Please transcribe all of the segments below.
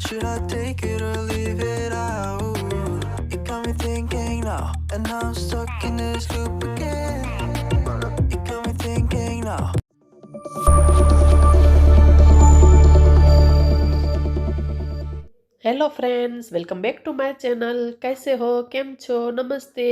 Should I take it or leave it out? It got me thinking now, and now I'm stuck in this loop again. It got me thinking now. Hello friends, welcome back to my channel. कैसे हो, केम छो, नमस्ते।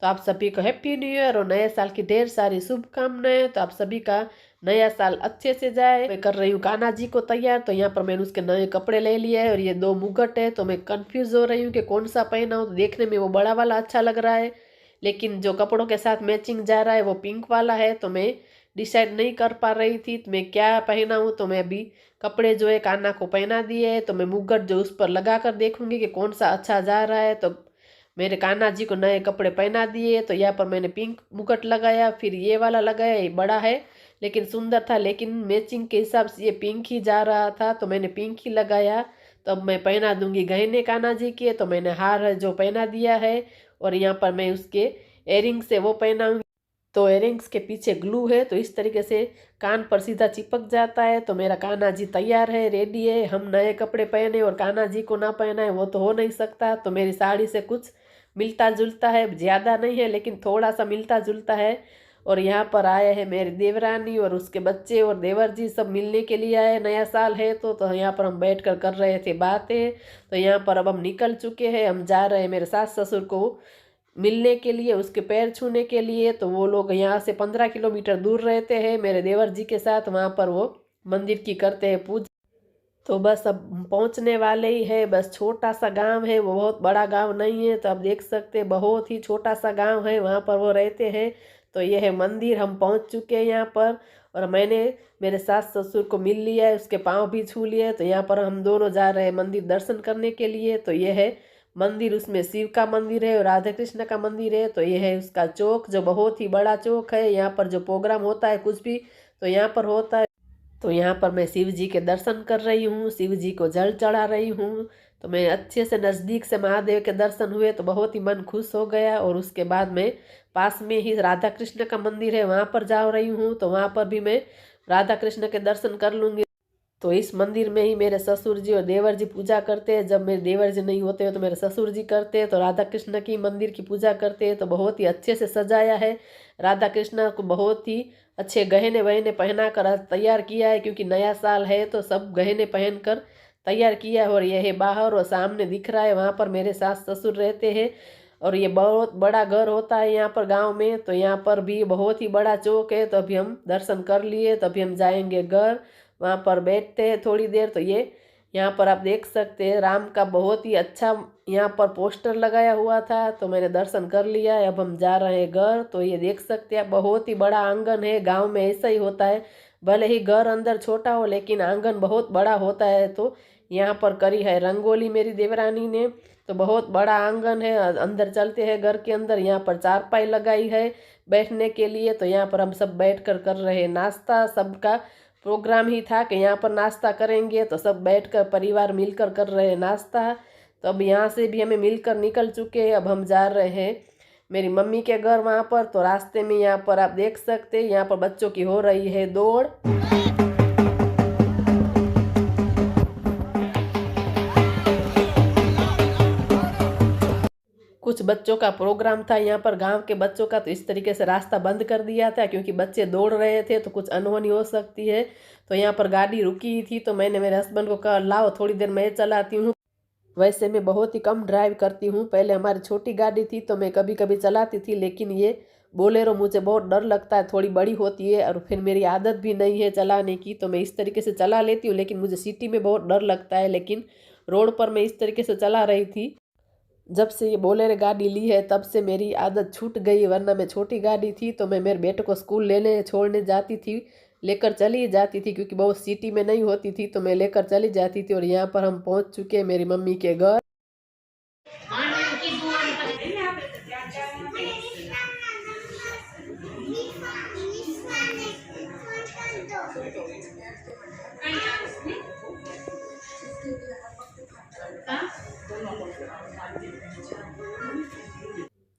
तो आप सभी को happy new year और नए साल की ढेर सारी शुभकामनाएं। तो आप सभी का नया साल अच्छे से जाए। मैं कर रही हूँ कान्हा जी को तैयार। तो यहाँ पर मैंने उसके नए कपड़े ले लिए हैं और ये दो मुगट है। तो मैं कंफ्यूज हो रही हूँ कि कौन सा पहना हूँ। तो देखने में वो बड़ा वाला अच्छा लग रहा है, लेकिन जो कपड़ों के साथ मैचिंग जा रहा है वो पिंक वाला है। तो मैं डिसाइड नहीं कर पा रही थी तो मैं क्या पहना हूँ। तो मैं अभी कपड़े जो है कान्हा को पहना दिए है। तो मैं मुगट जो उस पर लगा कर देखूंगी कि कौन सा अच्छा जा रहा है। तो मेरे कान्हा जी को नए कपड़े पहना दिए। तो यहाँ पर मैंने पिंक मुगट लगाया, फिर ये वाला लगाया। ये बड़ा है लेकिन सुंदर था, लेकिन मैचिंग के हिसाब से ये पिंक ही जा रहा था तो मैंने पिंक ही लगाया। तो अब मैं पहना दूंगी गहने कान्हा जी के। तो मैंने हार जो पहना दिया है और यहाँ पर मैं उसके एयरिंग से वो पहनाऊंगी। तो एयरिंग्स के पीछे ग्लू है, तो इस तरीके से कान पर सीधा चिपक जाता है। तो मेरा कान्हा जी तैयार है, रेडी है। हम नए कपड़े पहने और कान्हा जी को ना पहना है वो तो हो नहीं सकता। तो मेरी साड़ी से कुछ मिलता जुलता है, ज़्यादा नहीं है लेकिन थोड़ा सा मिलता जुलता है। और यहाँ पर आए हैं मेरी देवरानी और उसके बच्चे और देवर जी, सब मिलने के लिए आए। नया साल है तो यहाँ पर हम बैठ कर रहे थे बातें। तो यहाँ पर अब हम निकल चुके हैं, हम जा रहे हैं मेरे सास ससुर को मिलने के लिए, उसके पैर छूने के लिए। तो वो लोग यहाँ से 15 किलोमीटर दूर रहते हैं मेरे देवर जी के साथ। वहाँ पर वो मंदिर की करते हैं पूजा। तो बस अब पहुँचने वाले ही है। बस छोटा सा गांव है, वो बहुत बड़ा गांव नहीं है। तो आप देख सकते हैं बहुत ही छोटा सा गांव है, वहाँ पर वो रहते हैं। तो ये है मंदिर, हम पहुँच चुके हैं यहाँ पर। और मैंने मेरे सास ससुर को मिल लिया है, उसके पाँव भी छू लिए। तो यहाँ पर हम दोनों जा रहे हैं मंदिर दर्शन करने के लिए। तो ये है मंदिर, उसमें शिव का मंदिर है और राधा कृष्ण का मंदिर है। तो ये है उसका चौक, जो बहुत ही बड़ा चौक है। यहाँ पर जो प्रोग्राम होता है कुछ भी तो यहाँ पर होता है। तो यहाँ पर मैं शिव जी के दर्शन कर रही हूँ, शिव जी को जल चढ़ा रही हूँ। तो मैं अच्छे से नज़दीक से महादेव के दर्शन हुए तो बहुत ही मन खुश हो गया। और उसके बाद मैं पास में ही राधा कृष्ण का मंदिर है, वहाँ पर जा रही हूँ। तो वहाँ पर भी मैं राधा कृष्ण के दर्शन कर लूँगी। तो इस मंदिर में ही मेरे ससुर जी और देवर जी पूजा करते हैं। जब मेरे देवर जी नहीं होते हैं तो मेरे ससुर जी करते हैं। तो राधा कृष्ण की मंदिर की पूजा करते हैं। तो बहुत ही अच्छे से सजाया है, राधा कृष्ण को बहुत ही अच्छे गहने वहने पहना कर तैयार किया है, क्योंकि नया साल है तो सब गहने पहन कर तैयार किया है। और यह है बाहर और सामने दिख रहा है, वहाँ पर मेरे सास ससुर रहते हैं। और ये बहुत बड़ा घर होता है यहाँ पर गांव में। तो यहाँ पर भी बहुत ही बड़ा चौक है। तो अभी हम दर्शन कर लिए, तो अभी हम जाएंगे घर, वहाँ पर बैठते हैं थोड़ी देर। तो ये यहाँ पर आप देख सकते हैं राम का बहुत ही अच्छा यहाँ पर पोस्टर लगाया हुआ था। तो मैंने दर्शन कर लिया है, अब हम जा रहे हैं घर। तो ये देख सकते हैं बहुत ही बड़ा आंगन है, गांव में ऐसा ही होता है। भले ही घर अंदर छोटा हो लेकिन आंगन बहुत बड़ा होता है। तो यहाँ पर करी है रंगोली मेरी देवरानी ने। तो बहुत बड़ा आंगन है, अंदर चलते हैं घर के अंदर। यहाँ पर चारपाई लगाई है बैठने के लिए। तो यहाँ पर हम सब बैठ कर रहे हैं नाश्ता। सबका प्रोग्राम ही था कि यहाँ पर नाश्ता करेंगे। तो सब बैठकर परिवार मिलकर कर रहे हैं नाश्ता। तो अब यहाँ से भी हमें मिलकर निकल चुके हैं, अब हम जा रहे हैं मेरी मम्मी के घर वहाँ पर। तो रास्ते में यहाँ पर आप देख सकते हैं यहाँ पर बच्चों की हो रही है दौड़। कुछ बच्चों का प्रोग्राम था यहाँ पर, गांव के बच्चों का। तो इस तरीके से रास्ता बंद कर दिया था क्योंकि बच्चे दौड़ रहे थे तो कुछ अनहोनी हो सकती है। तो यहाँ पर गाड़ी रुकी थी तो मैंने मेरे हस्बैंड को कहा लाओ थोड़ी देर मैं चलाती हूँ। वैसे मैं बहुत ही कम ड्राइव करती हूँ, पहले हमारी छोटी गाड़ी थी तो मैं कभी कभी चलाती थी, लेकिन ये बोलेरो मुझे बहुत डर लगता है, थोड़ी बड़ी होती है और फिर मेरी आदत भी नहीं है चलाने की। तो मैं इस तरीके से चला लेती हूँ, लेकिन मुझे सिटी में बहुत डर लगता है। लेकिन रोड पर मैं इस तरीके से चला रही थी। जब से ये बोलेरो गाड़ी ली है तब से मेरी आदत छूट गई, वरना मैं छोटी गाड़ी थी तो मैं मेरे बेटे को स्कूल लेने छोड़ने जाती थी, लेकर चली जाती थी, क्योंकि बहुत सिटी में नहीं होती थी तो मैं लेकर चली जाती थी। और यहाँ पर हम पहुँच चुके हैं मेरी मम्मी के घर।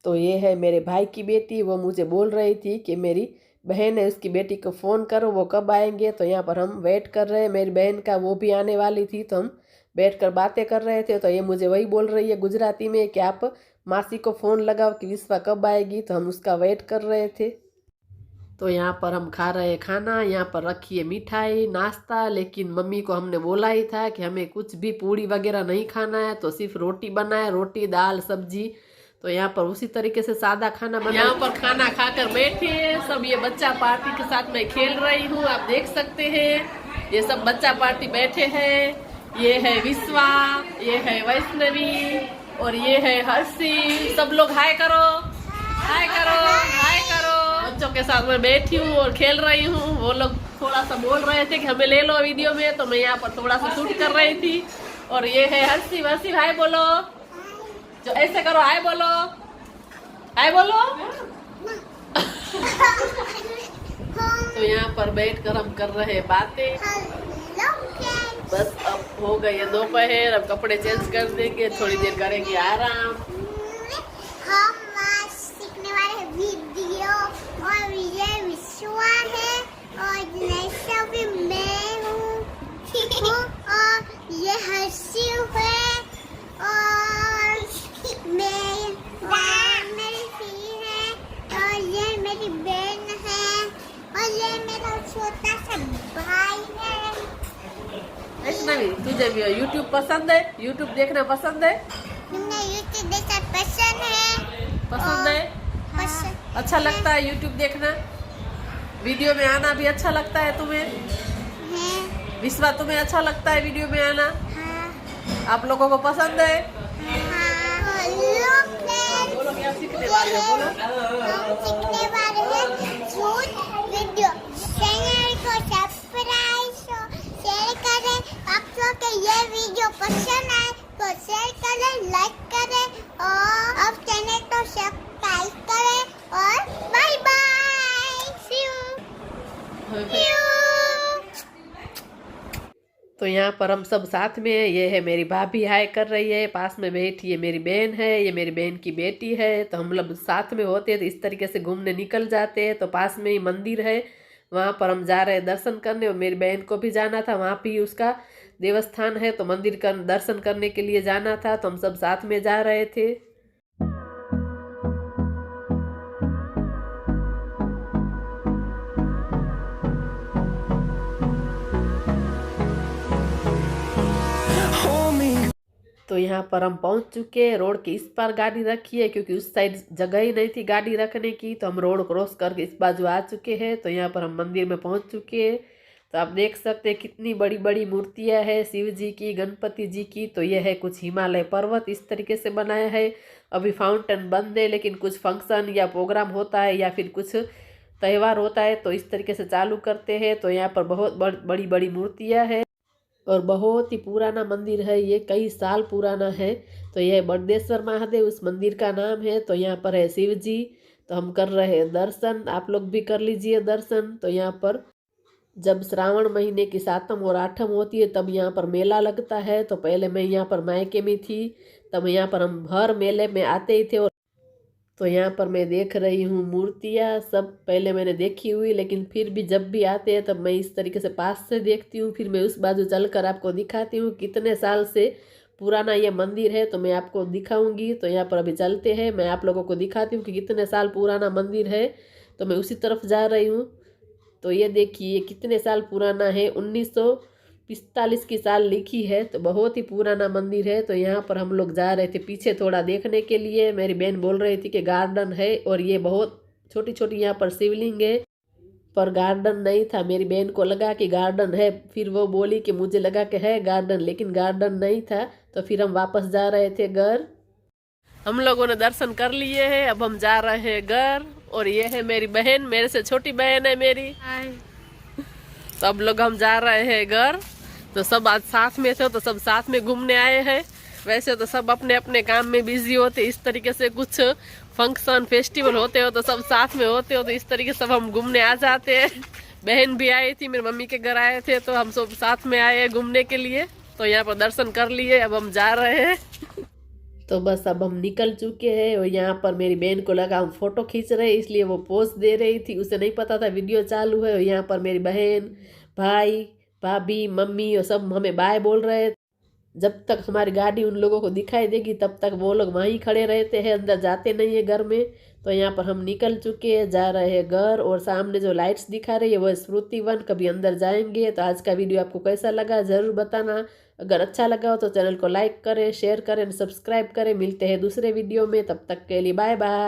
तो ये है मेरे भाई की बेटी, वो मुझे बोल रही थी कि मेरी बहन है उसकी बेटी को फ़ोन करो वो कब आएंगे। तो यहाँ पर हम वेट कर रहे हैं मेरी बहन का, वो भी आने वाली थी। तो हम बैठकर बातें कर रहे थे। तो ये मुझे वही बोल रही है गुजराती में कि आप मासी को फ़ोन लगाओ कि विश्वा कब आएगी। तो हम उसका वेट कर रहे थे। तो यहाँ पर हम खा रहे खाना, यहाँ पर रखी है मिठाई नाश्ता, लेकिन मम्मी को हमने बोला ही था कि हमें कुछ भी पूड़ी वगैरह नहीं खाना है, तो सिर्फ रोटी बनाए, रोटी दाल सब्जी। तो यहाँ पर उसी तरीके से सादा खाना बना। यहाँ पर खाना खाकर बैठे हैं सब, ये बच्चा पार्टी के साथ मैं खेल रही हूँ, आप देख सकते हैं। ये सब बच्चा पार्टी बैठे हैं। ये है विश्वा, ये है वैष्णवी और ये है हर्षी। सब लोग हाय करो, हाय करो, हाय करो। बच्चों के साथ मैं बैठी हूँ और खेल रही हूँ। वो लोग थोड़ा सा बोल रहे थे कि हमें ले लो वीडियो में, तो मैं यहाँ पर थोड़ा सा शूट कर रही थी। और ये है हर्षी। हर्षी हाय बोलो, जो ऐसे करो, हाय बोलो, हाय बोलो। तो यहाँ पर बैठकर हम कर रहे हैं बातें। बस अब हो गई है दोपहर, अब कपड़े चेंज कर देंगे, थोड़ी देर करेंगे आराम। हम आज सीखने वाले वीडियो, और ये विश्वा है और नैसा भी मैं हूँ और ये हर्षी है और मेरी फी है और ये मेरी बहन है और ये मेरा छोटा सा भाई है। वैष्णवी, तुझे भी यूट्यूब पसंद है? यूट्यूब देखना पसंद है? तुमने यूट्यूब देखना पसंद है? पसंद है? पसंद अच्छा लगता है यूट्यूब देखना? वीडियो में आना भी अच्छा लगता है तुम्हें? है? विश्वा, तुम्हें अच्छा लगता है वीडियो में आना? हाँ। आप लोगों को पसंद है? हेलो फ्रेंड्स, बोलो क्या सीखने वाले हो, बोलो। हम सीखने वाले हैं झूठ वीडियो। चैनल को सब्सक्राइब शेयर करें। आप लोग को ये वीडियो पसंद आए तो शेयर करें, लाइक करें और अब चैनल को सब्सक्राइब करें और बाय बाय, सी यू। तो यहाँ पर हम सब साथ में है। ये है मेरी भाभी हाय कर रही है, पास में बैठी है मेरी बहन है, ये मेरी बहन की बेटी है। तो हम लोग साथ में होते हैं तो इस तरीके से घूमने निकल जाते हैं। तो पास में ही मंदिर है, वहाँ पर हम जा रहे हैं दर्शन करने। और मेरी बहन को भी जाना था, वहाँ भी उसका देवस्थान है, तो मंदिर का दर्शन करने के लिए जाना था। तो हम सब साथ में जा रहे थे। Hold me तो यहाँ पर हम पहुँच चुके हैं। रोड के इस पार गाड़ी रखी है क्योंकि उस साइड जगह ही नहीं थी गाड़ी रखने की, तो हम रोड क्रॉस करके इस बाजू आ चुके हैं। तो यहाँ पर हम मंदिर में पहुँच चुके हैं। तो आप देख सकते हैं कितनी बड़ी बड़ी मूर्तियाँ हैं शिव जी की, गणपति जी की। तो यह है कुछ हिमालय पर्वत इस तरीके से बनाया है। अभी फाउंटेन बंद है, लेकिन कुछ फंक्शन या प्रोग्राम होता है या फिर कुछ त्यौहार होता है तो इस तरीके से चालू करते हैं। तो यहाँ पर बहुत बड़ी बड़ी मूर्तियाँ हैं और बहुत ही पुराना मंदिर है, ये कई साल पुराना है। तो यह बड़देश्वर महादेव उस मंदिर का नाम है। तो यहाँ पर है शिव जी। तो हम कर रहे हैं दर्शन, आप लोग भी कर लीजिए दर्शन। तो यहाँ पर जब श्रावण महीने की 7वीं और 8वीं होती है तब यहाँ पर मेला लगता है। तो पहले मैं यहाँ पर मायके में थी, तब यहाँ पर हम हर मेले में आते ही थे। और तो यहाँ पर मैं देख रही हूँ मूर्तियाँ, सब पहले मैंने देखी हुई, लेकिन फिर भी जब भी आते हैं तब मैं इस तरीके से पास से देखती हूँ। फिर मैं उस बाजू चलकर आपको दिखाती हूँ कितने साल से पुराना ये मंदिर है, तो मैं आपको दिखाऊंगी। तो यहाँ पर अभी चलते हैं, मैं आप लोगों को दिखाती हूँ कि कितने साल पुराना मंदिर है। तो मैं उसी तरफ जा रही हूँ। तो ये देखिए कितने साल पुराना है, 1945 की साल लिखी है। तो बहुत ही पुराना मंदिर है। तो यहाँ पर हम लोग जा रहे थे पीछे थोड़ा देखने के लिए। मेरी बहन बोल रही थी कि गार्डन है, और ये बहुत छोटी छोटी यहाँ पर शिवलिंग है, पर गार्डन नहीं था। मेरी बहन को लगा कि गार्डन है, फिर वो बोली कि मुझे लगा कि है गार्डन, लेकिन गार्डन नहीं था। तो फिर हम वापस जा रहे थे घर। हम लोगों ने दर्शन कर लिए हैं, अब हम जा रहे हैं घर। और ये है मेरी बहन, मेरे से छोटी बहन है मेरी। सब लोग हम जा रहे हैं घर। तो सब आज साथ में थे, तो सब साथ में घूमने आए हैं। वैसे तो सब अपने अपने काम में बिजी होते, इस तरीके से कुछ फंक्शन फेस्टिवल होते हो तो सब साथ में होते हो, तो इस तरीके से सब हम घूमने आ जाते हैं। बहन भी आई थी, मेरी मम्मी के घर आए थे, तो हम सब साथ में आए हैं घूमने के लिए। तो यहाँ पर दर्शन कर लिए, अब हम जा रहे हैं। तो बस अब हम निकल चुके हैं। और यहाँ पर मेरी बहन को लगा हम फोटो खींच रहे हैं, इसलिए वो पोज दे रही थी, उसे नहीं पता था वीडियो चालू है। और यहाँ पर मेरी बहन, भाई, भाभी, मम्मी और सब हमें बाय बोल रहे हैं। जब तक हमारी गाड़ी उन लोगों को दिखाई देगी तब तक वो लोग वहीं खड़े रहते हैं, अंदर जाते नहीं है घर में। तो यहाँ पर हम निकल चुके हैं, जा रहे हैं घर। और सामने जो लाइट्स दिखा रही है वो स्मृति वन, कभी अंदर जाएंगे। तो आज का वीडियो आपको कैसा लगा ज़रूर बताना। अगर अच्छा लगा हो तो चैनल को लाइक करें, शेयर करें, सब्सक्राइब करें। मिलते हैं दूसरे वीडियो में, तब तक के लिए बाय बाय।